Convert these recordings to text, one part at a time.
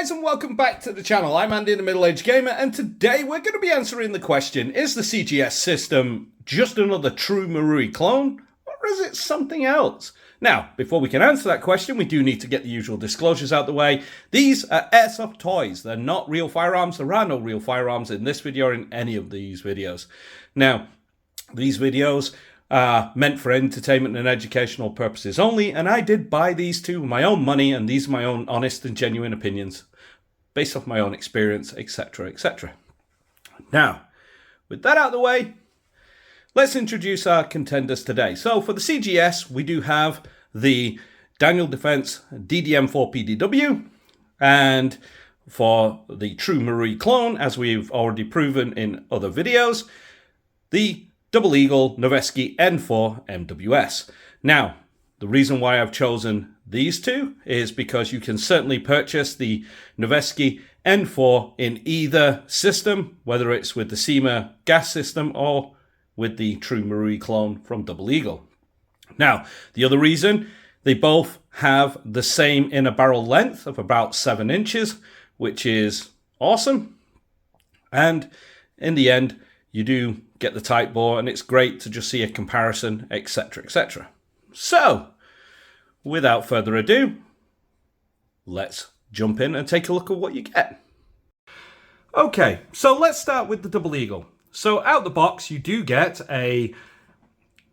guys, and welcome back to the channel. I'm Andy, the Middle-Aged Gamer, and today we're going to be answering the question, is the CGS system just another True Marui clone, or is it something else? Now, before we can answer that question, we do need to get the usual disclosures out the way. These are Airsoft toys. They're not real firearms. There are no real firearms in this video or in any of these videos. Now, these videos are meant for entertainment and educational purposes only, and I did buy these two with my own money, and these are my own honest and genuine opinions based off my own experience, etc., etc. Now, with that out of the way, let's introduce our contenders today. So for the CGS, we do have the Daniel Defense DDM4 PDW, and for the True Marui Clone, as we've already proven in other videos, the Double Eagle Noveske N4 MWS. Now, the reason why I've chosen these two is because you can certainly purchase the Noveske N4 in either system, whether it's with the Cyma gas system or with the True Marui Clone from Double Eagle. Now, the other reason, they both have the same inner barrel length of about 7 inches, which is awesome. And in the end, you do get the tight bore, and it's great to just see a comparison, etc., etc. So, without further ado, let's jump in and take a look at what you get. Okay, so let's start with the Double Eagle. So out the box, you do get a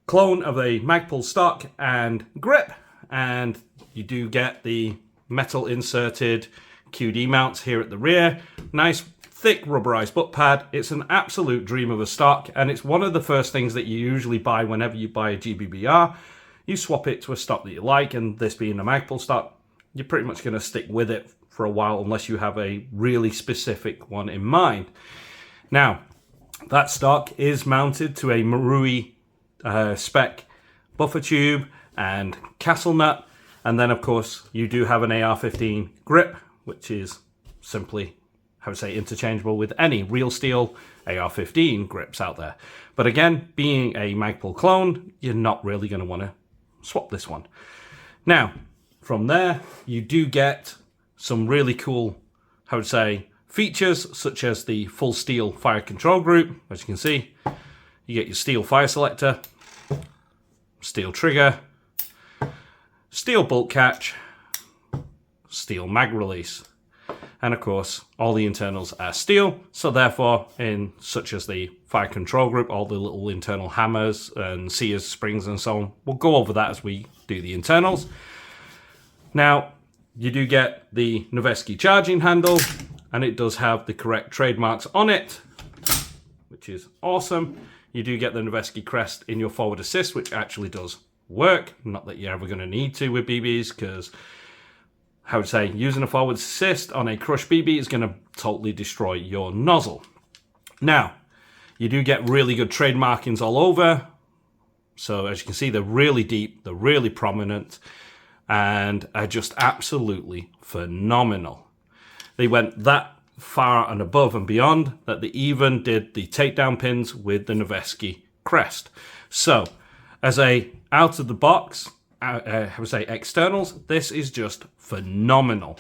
clone of a Magpul stock and grip, and you do get the metal inserted QD mounts here at the rear. Nice thick rubberized butt pad. It's an absolute dream of a stock, and it's one of the first things that you usually buy whenever you buy a GBBR. You swap it to a stock that you like, and this being a Magpul stock, you're pretty much going to stick with it for a while unless you have a really specific one in mind. Now, that stock is mounted to a Marui spec buffer tube and castle nut, and then of course you do have an AR-15 grip, which is simply, I would say, interchangeable with any real steel AR-15 grips out there. But again, being a Magpul clone, you're not really going to want to swap this one. Now, from there, you do get some really cool, I would say, features, such as the full steel fire control group. As you can see, you get your steel fire selector, steel trigger, steel bolt catch, steel mag release. And of course, all the internals are steel, so therefore, in such as the fire control group, all the little internal hammers and sears, springs and so on, we'll go over that as we do the internals. Now, you do get the Noveske charging handle, and it does have the correct trademarks on it, which is awesome. You do get the Noveske crest in your forward assist, which actually does work. Not that you're ever going to need to with BBs, because I would say using a forward assist on a crushed BB is going to totally destroy your nozzle. Now, you do get really good trade markings all over. So as you can see, they're really deep, they're really prominent, and are just absolutely phenomenal. They went that far and above and beyond that they even did the takedown pins with the Noveske crest. So, as a out of the box, I would say externals, this is just phenomenal.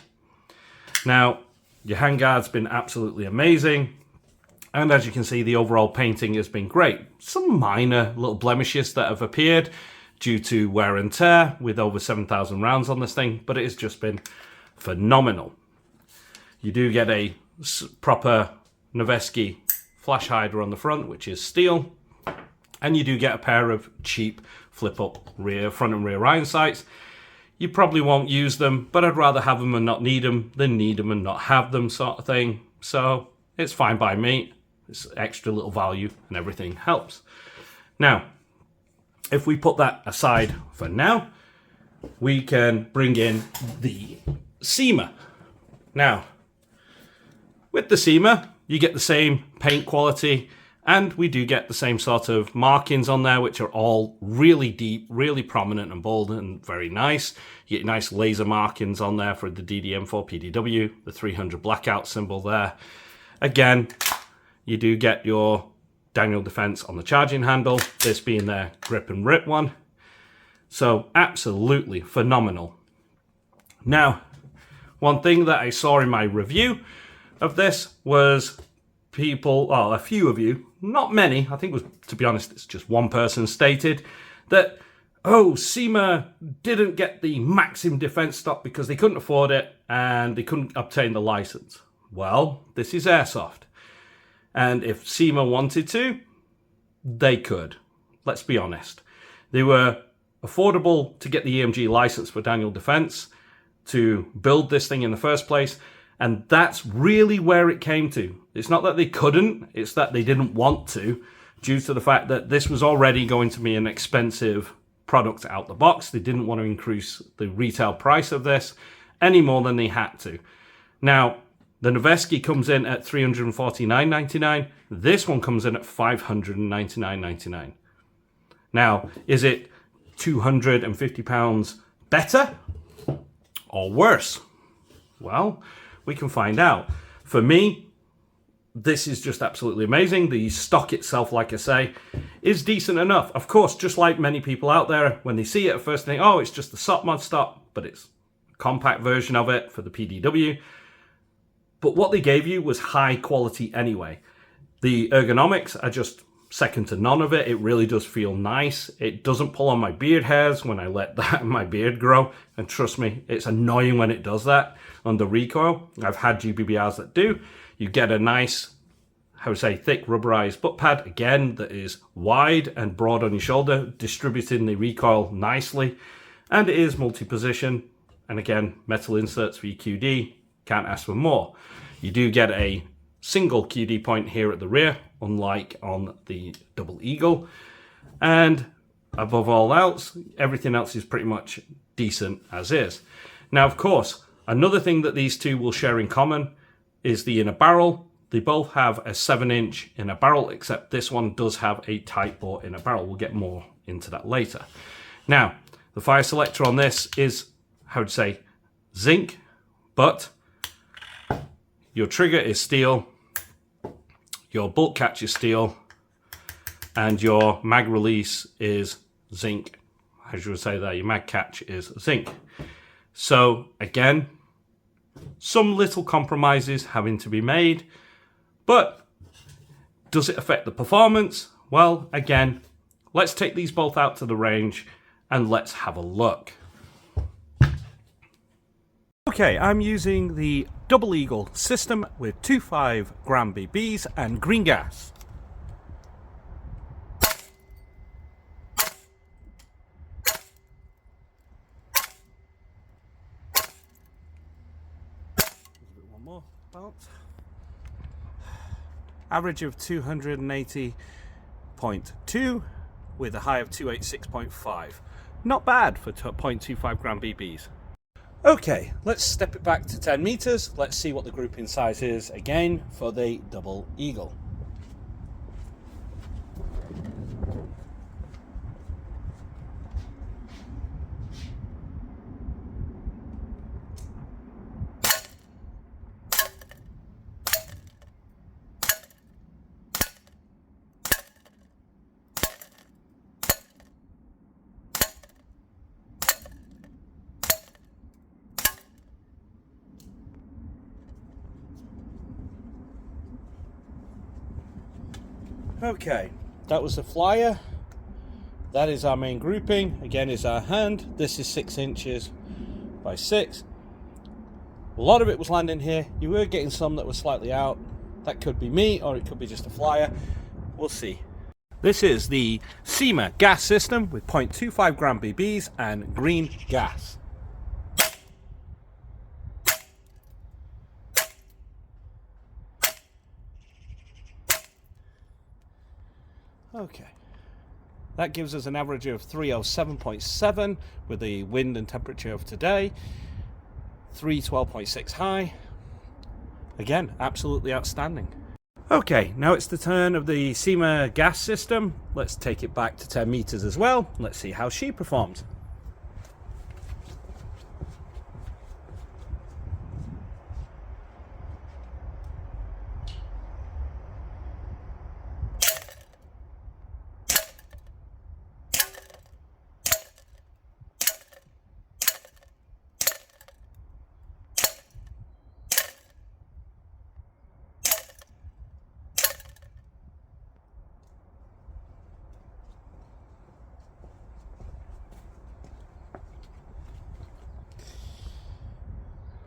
Now, your handguard's been absolutely amazing, and as you can see, the overall painting has been great. Some minor little blemishes that have appeared due to wear and tear with over 7,000 rounds on this thing, but it has just been phenomenal. You do get a proper Noveske flash hider on the front, which is steel, and you do get a pair of cheap flip-up rear, front and rear iron sights. You probably won't use them, but I'd rather have them and not need them than need them and not have them, sort of thing. So it's fine by me. It's extra little value and everything helps. Now, if we put that aside for now, we can bring in the Cyma. Now, with the Cyma, you get the same paint quality, and we do get the same sort of markings on there, which are all really deep, really prominent and bold and very nice. You get nice laser markings on there for the DDM4 PDW, the 300 blackout symbol there. Again, you do get your Daniel Defense on the charging handle, this being their grip and rip one. So absolutely phenomenal. Now, One thing that I saw in my review of this was people, well, a few of you, not many, I think it was, to be honest, it's just one person stated that, oh, Cyma didn't get the maximum defense stock because they couldn't afford it and they couldn't obtain the license. Well, this is Airsoft. And if Cyma wanted to, they could. Let's be honest. They were affordable to get the EMG license for Daniel Defense, to build this thing in the first place, and that's really where it came to. It's not that they couldn't, it's that they didn't want to, due to the fact that this was already going to be an expensive product out the box. They didn't want to increase the retail price of this any more than they had to. Now, the Noveske comes in at $349.99. This one comes in at $599.99. Now, is it £250 better or worse? Well, we can find out. For me, this is just absolutely amazing. The stock itself, like I say, is decent enough. Of course, just like many people out there, when they see it at first, they think, oh, it's just the SOP mod stock, but it's a compact version of it for the PDW. But what they gave you was high quality anyway. The ergonomics are just second to none of it. It really does feel nice. It doesn't pull on my beard hairs when I let my beard grow. And trust me, it's annoying when it does that under recoil. I've had GBBRs that do. You get a nice, how to say, thick rubberized butt pad, again, that is wide and broad on your shoulder, distributing the recoil nicely. And it is multi-position. And again, metal inserts for your QD. Can't ask for more. You do get a single QD point here at the rear, unlike on the Double Eagle. And above all else, everything else is pretty much decent as is. Now, of course, another thing that these two will share in common is the inner barrel. They both have a 7-inch inner barrel, except this one does have a tight bore inner barrel. We'll get more into that later. Now, the fire selector on this is, how to say, zinc, but your trigger is steel, your bolt catch is steel, and your mag release is zinc. As you would say there, your mag catch is zinc. So again, some little compromises having to be made, but does it affect the performance? Well, again, let's take these both out to the range and let's have a look. Okay, I'm using the Double Eagle system with 2.5 gram BBs and green gas. One more bounce. Average of 280.2 with a high of 286.5. Not bad for 0.25 gram BBs. Okay, let's step it back to 10 meters. Let's see what the grouping size is again for the Double Eagle. Okay, that was the flyer. That is our main grouping. Again, is our hand. This is 6 inches by 6. A lot of it was landing here. You were getting some that were slightly out. That could be me, or it could be just a flyer. We'll see. This is the Cyma gas system with 0.25 gram BBs and green gas. Okay, that gives us an average of 307.7 with the wind and temperature of today, 312.6 high. Again, absolutely outstanding. Okay, now it's the turn of the Cyma gas system. Let's take it back to 10 meters as well. Let's see how she performs.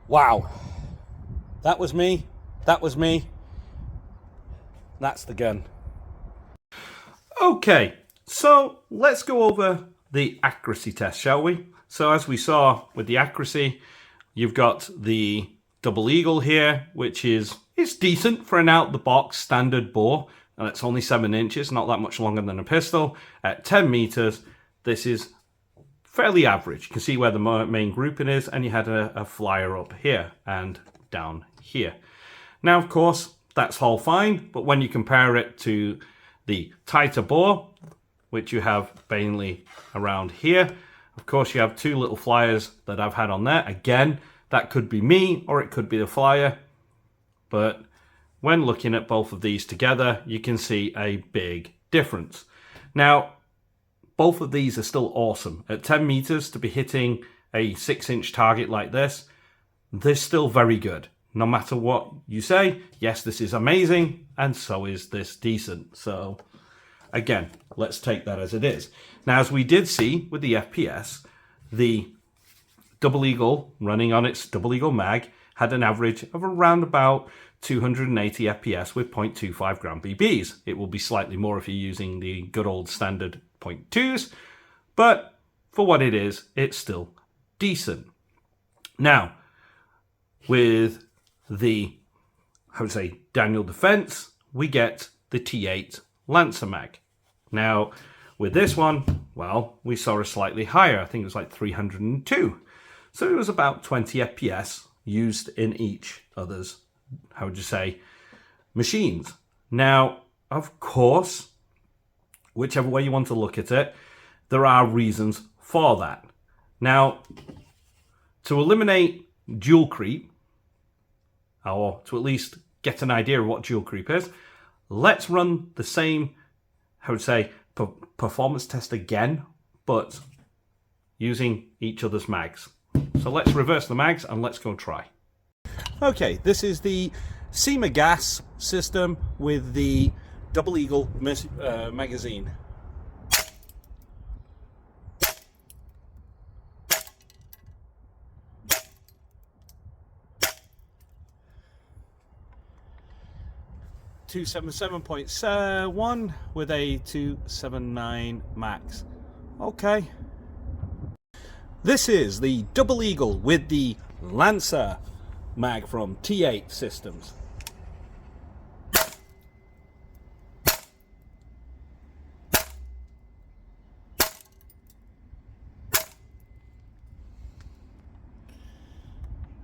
Wow. That was me. That was me. That's the gun. Okay, so let's go over the accuracy test, shall we? So as we saw with the accuracy, you've got the double eagle here, which is decent for an out-the-box standard bore, and it's only 7 inches, not that much longer than a pistol. At 10 meters, this is fairly average. You can see where the main grouping is, and you had a flyer up here and down here. Now, of course, that's all fine, but when you compare it to the tighter bore, which you have mainly around here, of course, you have 2 little flyers that I've had on there. Again, that could be me or it could be the flyer, but when looking at both of these together, you can see a big difference. Now, both of these are still awesome. At 10 meters, to be hitting a 6-inch target like this, they're still very good. No matter what you say, yes, this is amazing, and so is this decent. So, again, let's take that as it is. Now, as we did see with the FPS, the Double Eagle running on its Double Eagle mag had an average of around about 280 FPS with 0.25 gram BBs. It will be slightly more if you're using the good old standard 0.2s, but for what it is, it's still decent. Now, with the, Daniel Defense, we get the T8 Lancer mag. Now, with this one, well, we saw a slightly higher. I think it was like 302. So it was about 20 FPS used in each other's, machines. Now, of course, whichever way you want to look at it, there are reasons for that. Now, to eliminate dual creep, or to at least get an idea of what dual creep is, let's run the same, performance test again, but using each other's mags. So let's reverse the mags and let's go try. Okay, this is the Cyma gas system with the Double Eagle magazine. .1 with a 279 max. Okay. This is the Double Eagle with the Lancer mag from T8 Systems.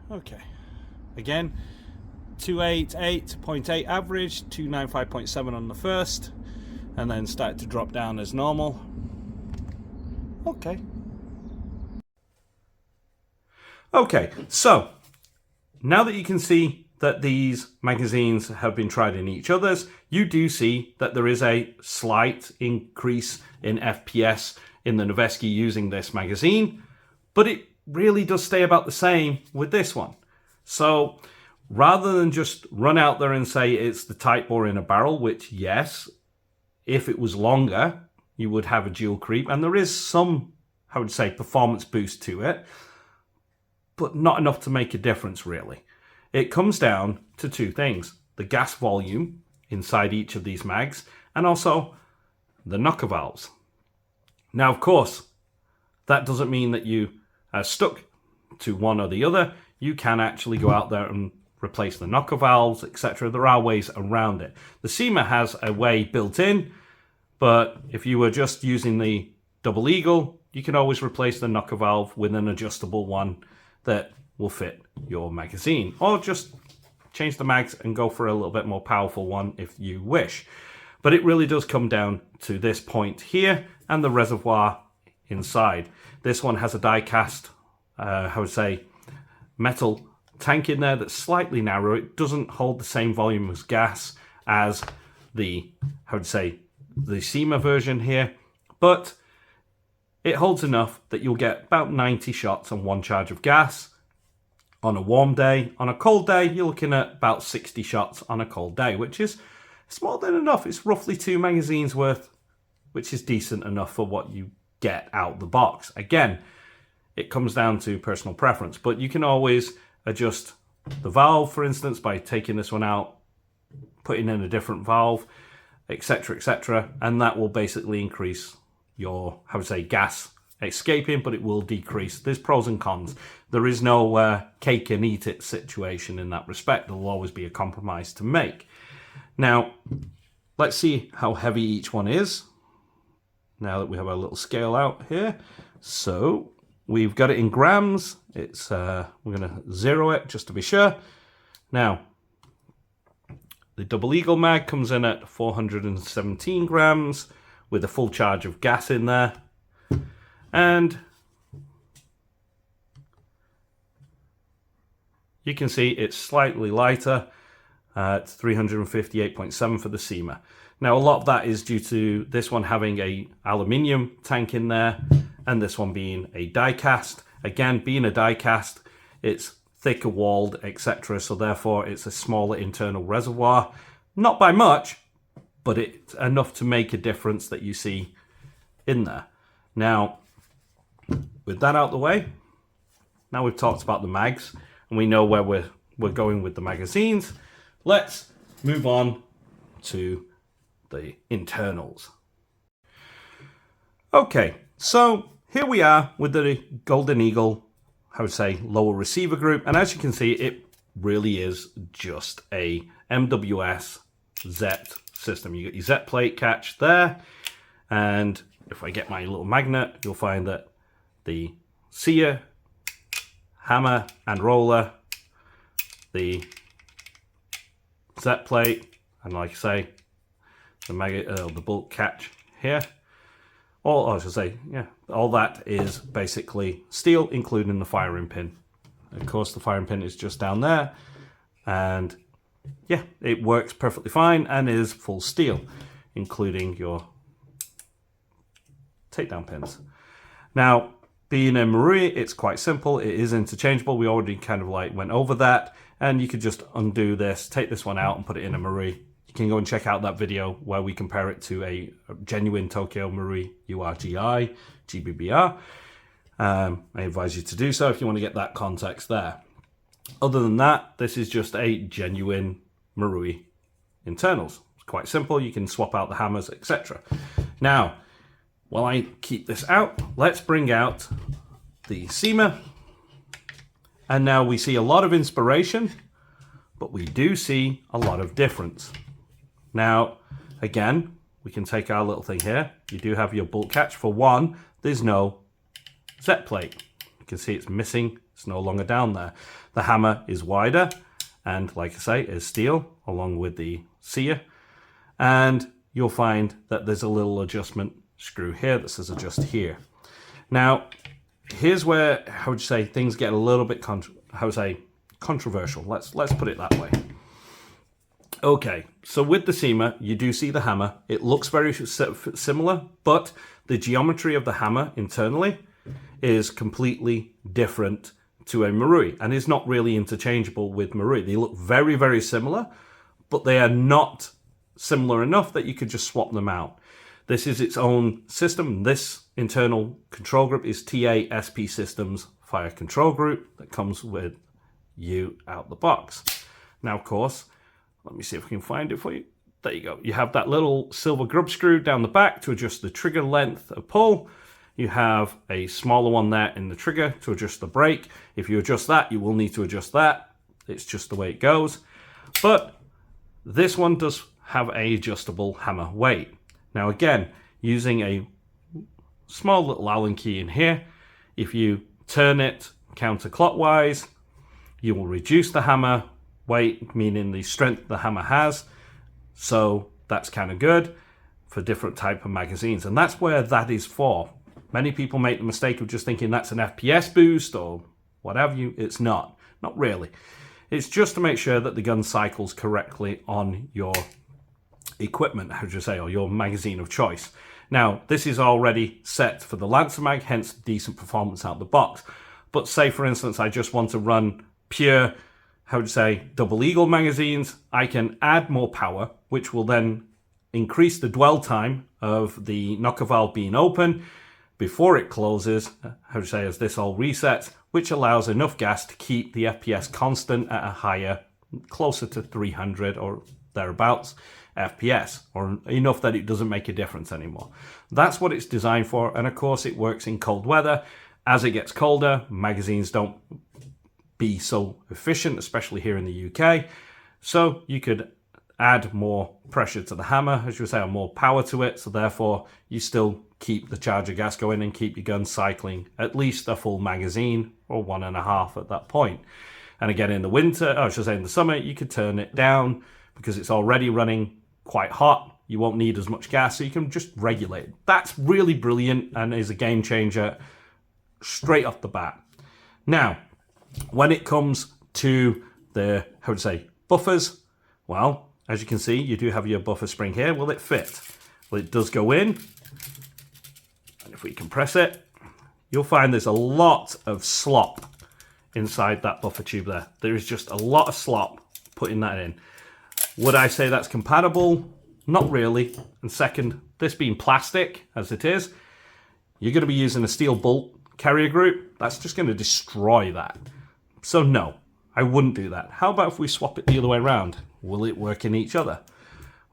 Okay. Again, 288.8 average, 295.7 on the first, and then start to drop down as normal. Okay. Okay, so now that you can see that these magazines have been tried in each other's, you do see that there is a slight increase in FPS in the Noveske using this magazine, but it really does stay about the same with this one. So rather than just run out there and say it's the tight bore in a barrel, which yes, if it was longer, you would have a dual creep, and there is some, performance boost to it, but not enough to make a difference really. It comes down to 2 things: the gas volume inside each of these mags, and also the knocker valves. Now, of course, that doesn't mean that you are stuck to one or the other. You can actually go out there and replace the knocker valves, etc. There are ways around it. The Cyma has a way built in, but if you were just using the Double Eagle, you can always replace the knocker valve with an adjustable one that will fit your magazine, or just change the mags and go for a little bit more powerful one if you wish. But it really does come down to this point here and the reservoir inside. This one has a die cast, metal tank in there that's slightly narrow. It doesn't hold the same volume as gas as the, the Cyma version here, but it holds enough that you'll get about 90 shots on 1 charge of gas on a warm day. On a cold day, you're looking at about 60 shots on a cold day, which is it's more than enough. It's roughly 2 magazines worth, which is decent enough for what you get out the box. Again, it comes down to personal preference, but you can always adjust the valve, for instance, by taking this one out, putting in a different valve, etc., etc., and that will basically increase your, gas escaping, but it will decrease. There's pros and cons. There is no cake and eat it situation in that respect. There will always be a compromise to make. Now, let's see how heavy each one is. Now that we have our little scale out here. So we've got it in grams. It's we're going to zero it just to be sure. Now, the Double Eagle mag comes in at 417 grams with a full charge of gas in there. And you can see it's slightly lighter. It's 358.7 for the Cyma. Now, a lot of that is due to this one having a aluminium tank in there and this one being a die cast. Again, being a die cast, it's thicker walled, etc. So therefore, it's a smaller internal reservoir. Not by much, but it's enough to make a difference that you see in there. Now, with that out the way, now we've talked about the mags and we know where we're going with the magazines. Let's move on to the internals. Okay, so here we are with the Golden Eagle, lower receiver group, and as you can see, it really is just a MWS Z system. You got your Z plate catch there, and if I get my little magnet, you'll find that the sear, hammer, and roller, the Z plate, and like I say, the bolt catch here, all that is basically steel, including the firing pin. Of course, the firing pin is just down there, and yeah, it works perfectly fine and is full steel, including your takedown pins. Now, being a Marui, it's quite simple. It is interchangeable. We already kind of went over that, and you could just undo this, take this one out, and put it in a Marui. You can go and check out that video where we compare it to a genuine Tokyo Marui URGI GBBR. I advise you to do so if you want to get that context there. Other than that, this is just a genuine Marui internals. It's quite simple. You can swap out the hammers, etc. Now, while I keep this out, let's bring out the Cyma. And now we see a lot of inspiration, but we do see a lot of difference. Now, again, we can take our little thing here. You do have your bolt catch. For one, there's no Z plate. You can see it's missing. It's no longer down there. The hammer is wider and, like I say, is steel along with the sear. And you'll find that there's a little adjustment screw here that says adjust here. Now, here's where, things get a little bit controversial. Let's put it that way. Okay, so with the Cyma, you do see the hammer. It looks very similar, but the geometry of the hammer internally is completely different to a Marui and is not really interchangeable with Marui. They look very, very similar, but they are not similar enough that you could just swap them out. This is its own system. This internal control group is TA SP Systems Fire Control Group that comes with you out the box. Now, of course, let me see if I can find it for you. There you go. You have that little silver grub screw down the back to adjust the trigger length of pull. You have a smaller one there in the trigger to adjust the brake. If you adjust that, you will need to adjust that. It's just the way it goes. But this one does have an adjustable hammer weight. Now again, using a small little Allen key in here, if you turn it counterclockwise, you will reduce the hammer weight, meaning the strength the hammer has. So that's kind of good for different type of magazines. And that's where that is for. Many people make the mistake of just thinking that's an FPS boost or what have you. It's not really. It's just to make sure that the gun cycles correctly on your equipment, or your magazine of choice. Now, this is already set for the Lancer mag, hence decent performance out the box. But say, for instance, I just want to run pure, double eagle magazines, I can add more power, which will then increase the dwell time of the knocker valve being open before it closes, as this all resets, which allows enough gas to keep the FPS constant at a higher, closer to 300 or thereabouts FPS, or enough that it doesn't make a difference anymore. That's what it's designed for, and of course it works in cold weather. As it gets colder, magazines don't be so efficient, especially here in the UK, so you could add more pressure to the hammer, as you say, or more power to it, so therefore you still keep the charger gas going and keep your gun cycling at least a full magazine, or 1.5 at that point. And again, in the winter, I should say in the summer, you could turn it down because it's already running quite hot. You won't need as much gas, so you can just regulate it. That's really brilliant and is a game changer straight off the bat. Now, when it comes to the, buffers, well, as you can see, you do have your buffer spring here. Will it fit? Well, it does go in. And if we compress it, you'll find there's a lot of slop inside that buffer tube there. There is just a lot of slop putting that in. Would I say that's compatible? Not really. And second, this being plastic, as it is, you're going to be using a steel bolt carrier group. That's just going to destroy that. So no, I wouldn't do that. How about if we swap it the other way around? Will it work in each other?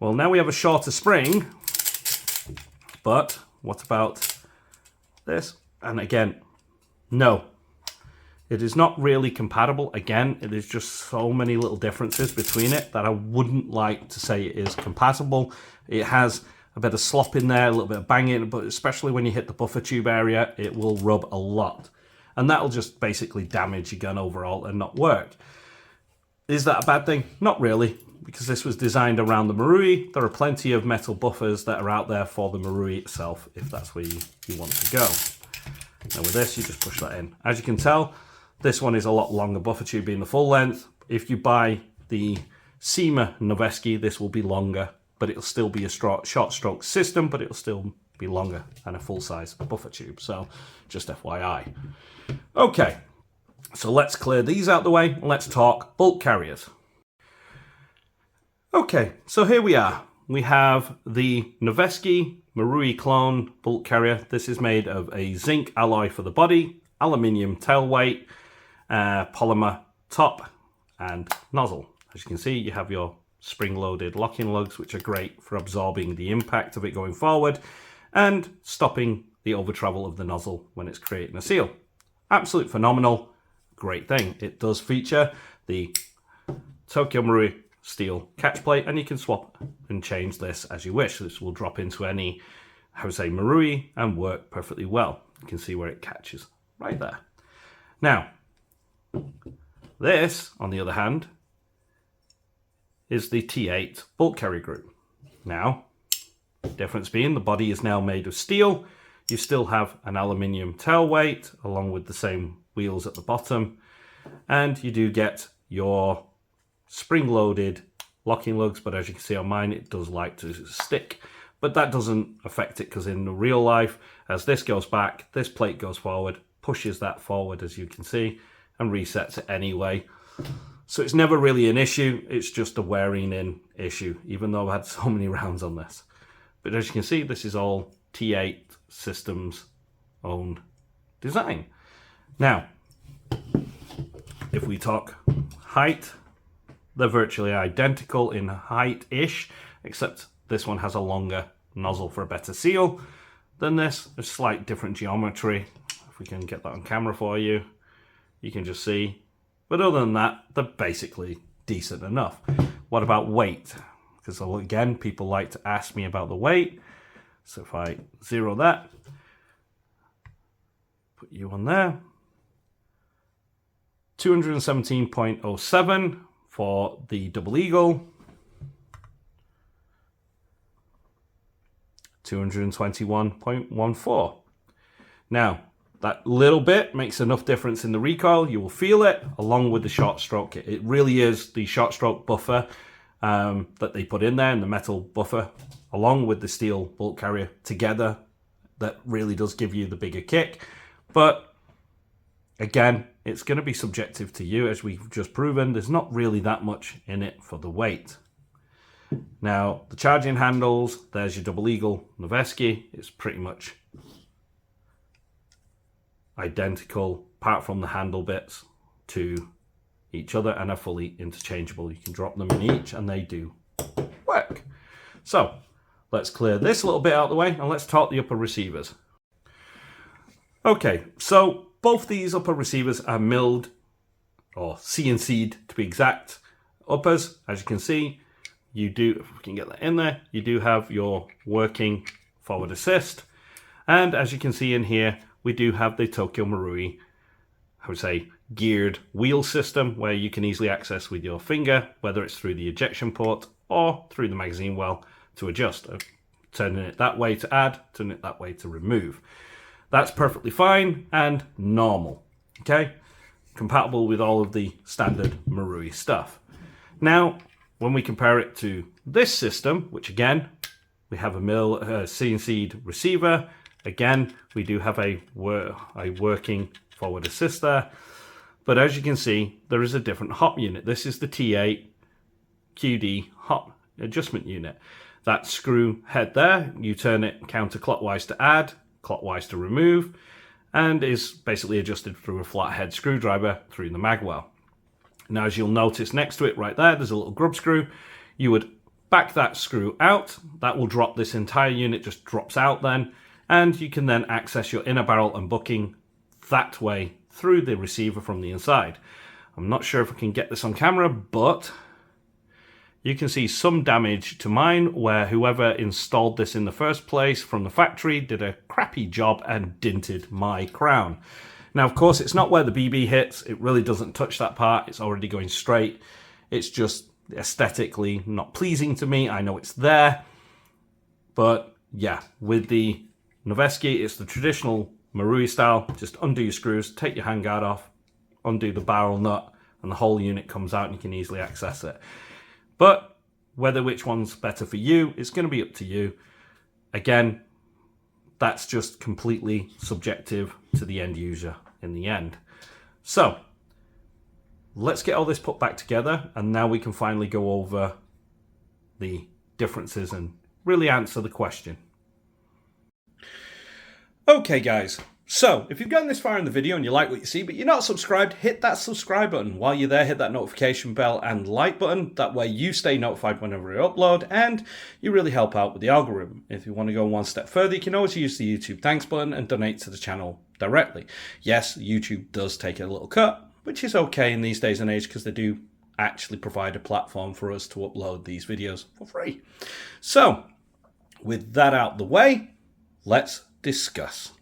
Well, now we have a shorter spring, but what about this? And again, no. It is not really compatible. Again, it is just so many little differences between it that I wouldn't like to say it is compatible. It has a bit of slop in there, a little bit of banging, but especially when you hit the buffer tube area, it will rub a lot. And that'll just basically damage your gun overall and not work. Is that a bad thing? Not really, because this was designed around the Marui. There are plenty of metal buffers that are out there for the Marui itself, if that's where you want to go. Now with this, you just push that in. As you can tell, this one is a lot longer buffer tube being the full length. If you buy the Cyma Noveske, this will be longer, but it'll still be a short stroke system, but it'll still be longer than a full size buffer tube. So just FYI. Okay, so let's clear these out the way and let's talk bolt carriers. Okay, so here we are. We have the Noveske Marui Clone bolt carrier. This is made of a zinc alloy for the body, aluminium tail weight, polymer top and nozzle. As you can see, you have your spring-loaded locking lugs, which are great for absorbing the impact of it going forward and stopping the over travel of the nozzle when it's creating a seal. Absolute phenomenal, great thing. It does feature the Tokyo Marui steel catch plate, and you can swap and change this as you wish. This will drop into any, Marui and work perfectly well. You can see where it catches right there. Now, this, on the other hand, is the T8 bolt carrier group. Now, difference being the body is now made of steel. You still have an aluminium tail weight along with the same wheels at the bottom, and you do get your spring-loaded locking lugs, but as you can see on mine, it does like to stick, but that doesn't affect it because in the real life, as this goes back, this plate goes forward, pushes that forward as you can see, and resets it anyway. So it's never really an issue, it's just a wearing in issue, even though I've had so many rounds on this. But as you can see, this is all T8 Systems own design. Now, if we talk height, they're virtually identical in height-ish, except this one has a longer nozzle for a better seal than this. There's slight different geometry. If we can get that on camera for you, you can just see. But other than that, they're basically decent enough. What about weight? Because again, people like to ask me about the weight. So if I zero that, put you on there, 217.07 for the Double Eagle, 221.14. Now, that little bit makes enough difference in the recoil. You will feel it along with the short stroke. It really is the short stroke buffer that they put in there, and the metal buffer along with the steel bolt carrier together that really does give you the bigger kick. But again, it's going to be subjective to you, as we've just proven. There's not really that much in it for the weight. Now, the charging handles, there's your Double Eagle Noveske. It's pretty much identical apart from the handle bits, to each other and are fully interchangeable. You can drop them in each and they do work. So let's clear this little bit out of the way and let's talk the upper receivers. Okay, so both these upper receivers are milled, or CNC'd to be exact, uppers. As you can see, you do, if we can get that in there, you do have your working forward assist. And as you can see in here, we do have the Tokyo Marui, I would say, geared wheel system where you can easily access with your finger, whether it's through the ejection port or through the magazine well to adjust. Turning it that way to add, turning it that way to remove. That's perfectly fine and normal, okay? Compatible with all of the standard Marui stuff. Now, when we compare it to this system, which again, we have a CNC'd receiver. Again, we do have a working forward assist there. But as you can see, there is a different hop unit. This is the T8 QD hop adjustment unit. That screw head there, you turn it counterclockwise to add, clockwise to remove, and is basically adjusted through a flathead screwdriver through the magwell. Now, as you'll notice next to it right there, there's a little grub screw. You would back that screw out. That will drop this entire unit, just drops out then. And you can then access your inner barrel and bucking that way through the receiver from the inside. I'm not sure if I can get this on camera, but you can see some damage to mine where whoever installed this in the first place from the factory did a crappy job and dinted my crown. Now, of course, it's not where the BB hits. It really doesn't touch that part. It's already going straight. It's just aesthetically not pleasing to me. I know it's there. But yeah, with the Noveske, it's the traditional Marui style. Just undo your screws, take your handguard off, undo the barrel nut, and the whole unit comes out and you can easily access it. But whether which one's better for you, it's going to be up to you. Again, that's just completely subjective to the end user in the end. So let's get all this put back together, and now we can finally go over the differences and really answer the question. Okay guys, so if you've gotten this far in the video and you like what you see but you're not subscribed, hit that subscribe button. While you're there, hit that notification bell and like button. That way you stay notified whenever I upload and you really help out with the algorithm. If you want to go one step further, you can always use the YouTube thanks button and donate to the channel directly. Yes, YouTube does take a little cut, which is okay in these days and age because they do actually provide a platform for us to upload these videos for free. So with that out the way, let's discuss.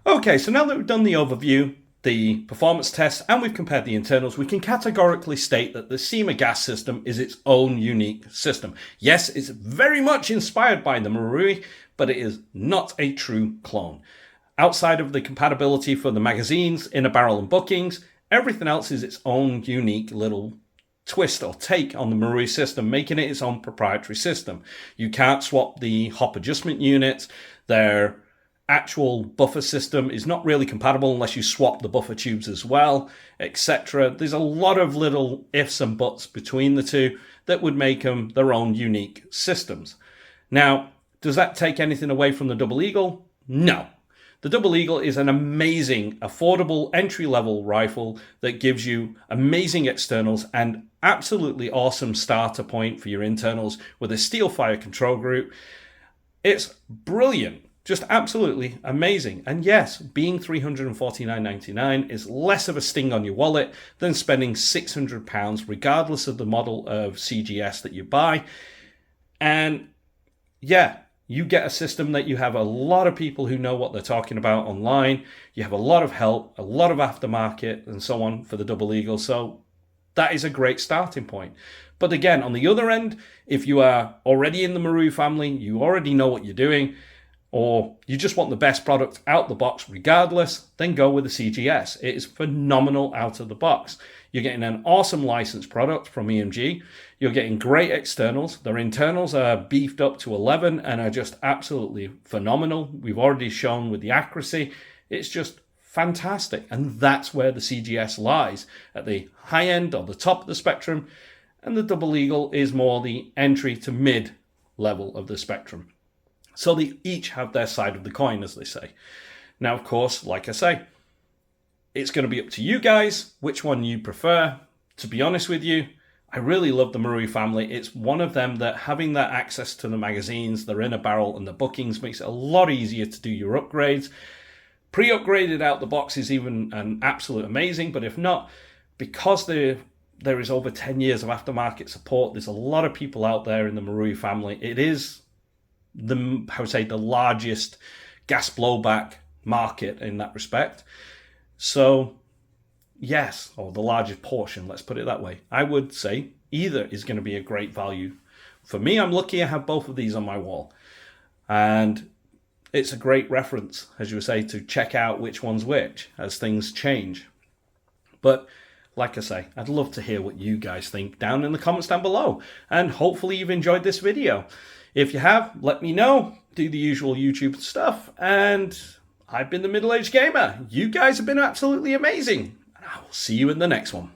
Okay, so now that we've done the overview, the performance tests, and we've compared the internals, we can categorically state that the Cyma gas system is its own unique system. Yes, it's very much inspired by the Marui, but it is not a true clone. Outside of the compatibility for the magazines, inner barrel and buckings, everything else is its own unique little twist or take on the Marui system, making it its own proprietary system. You can't swap the hop adjustment units. Their actual buffer system is not really compatible unless you swap the buffer tubes as well, etc. There's a lot of little ifs and buts between the two that would make them their own unique systems. Now, does that take anything away from the Double Eagle? No. The Double Eagle is an amazing, affordable, entry-level rifle that gives you amazing externals and absolutely awesome starter point for your internals with a steel fire control group. It's brilliant, just absolutely amazing. And yes, being $349.99 is less of a sting on your wallet than spending £600 regardless of the model of CGS that you buy. And yeah, you get a system that you have a lot of people who know what they're talking about online. You have a lot of help, a lot of aftermarket and so on for the Double Eagle. So that is a great starting point. But again, on the other end, if you are already in the Marui family, you already know what you're doing, or you just want the best product out the box regardless, then go with the CGS. It is phenomenal out of the box. You're getting an awesome licensed product from EMG. You're getting great externals. Their internals are beefed up to 11 and are just absolutely phenomenal. We've already shown with the accuracy. It's just fantastic. And that's where the CGS lies, at the high end or the top of the spectrum. And the Double Eagle is more the entry to mid level of the spectrum. So they each have their side of the coin, as they say. Now, of course, like I say, it's going to be up to you guys which one you prefer. To be honest with you, I really love the Marui family. It's one of them that having that access to the magazines, they're in a barrel, and the bookings makes it a lot easier to do your upgrades. Pre-upgraded out the box is even an absolute amazing, but if not, because there is over 10 years of aftermarket support, there's a lot of people out there in the Marui family. It is the largest gas blowback market in that respect. So yes, or the largest portion, let's put it that way. I would say either is going to be a great value. For me, I'm lucky I have both of these on my wall. And it's a great reference, as you say, to check out which one's which as things change. But like I say, I'd love to hear what you guys think down in the comments down below. And hopefully you've enjoyed this video. If you have, let me know. Do the usual YouTube stuff. And I've been the Middle-Aged Gamer. You guys have been absolutely amazing. And I will see you in the next one.